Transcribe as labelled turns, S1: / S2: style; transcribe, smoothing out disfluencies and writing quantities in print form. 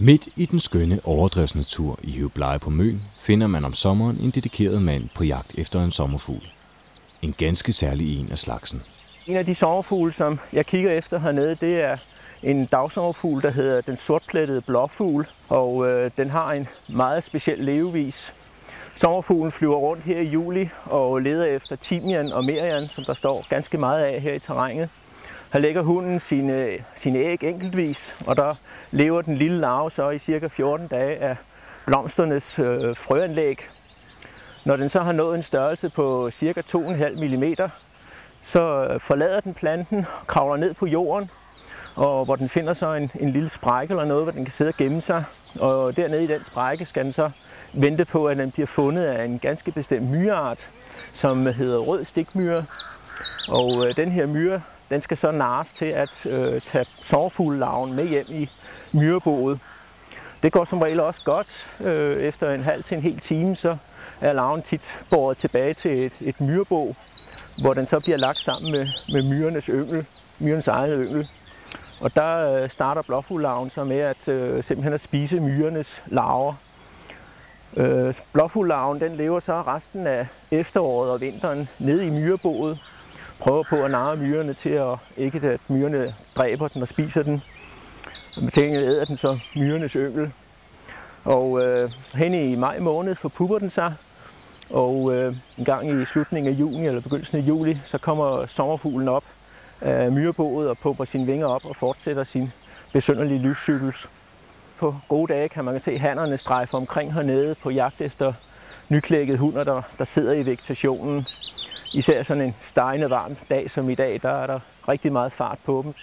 S1: Midt i den skønne overdrevsnatur i Høvbleje på Møn finder man om sommeren en dedikeret mand på jagt efter en sommerfugl. En ganske særlig en af slagsen.
S2: En af de sommerfugle, som jeg kigger efter hernede, det er en dagsommerfugl, der hedder den sortplettede blåfugl, og den har en meget speciel levevis. Sommerfuglen flyver rundt her i juli og leder efter timian og merian, som der står ganske meget af her i terrænet. Her lægger hunnen sine æg enkeltvis, og der lever den lille larve så i cirka 14 dage af blomsternes frøanlæg. Når den så har nået en størrelse på cirka 2,5 mm, så forlader den planten, kravler ned på jorden, og hvor den finder så en lille sprække eller noget, hvor den kan sidde og gemme sig. Og dernede i den sprække skal den så vente på, at den bliver fundet af en ganske bestemt myreart, som hedder rød stikmyre. Og den her myre, den skal så narres til at tage sommerfuglelarven med hjem i myreboet. Det går som regel også godt. Efter en halv til en hel time, så er larven tit båret tilbage til et myrebo, hvor den så bliver lagt sammen med myrernes yngel, myrens egen yngel. Og der starter blåfuglelarven så med at simpelthen at spise myrernes larver. Blåfuglelarven den lever så resten af efteråret og vinteren nede i myreboet. Prøver på at narre myrerne til at ikke at myrerne dræber den og spiser den. Med tingene æder den så myrernes yngel. Og hen i maj måned forpupper den sig. Og en gang i slutningen af juni eller begyndelsen af juli, så kommer sommerfuglen op af myreboet og pumper sine vinger op og fortsætter sin besynderlige livscyklus. På gode dage kan man se hannerne strejfe omkring hernede på jagt efter nyklækkede hunner, der sidder i vegetationen. Især sådan en stegende varm dag som i dag, der er der rigtig meget fart på dem.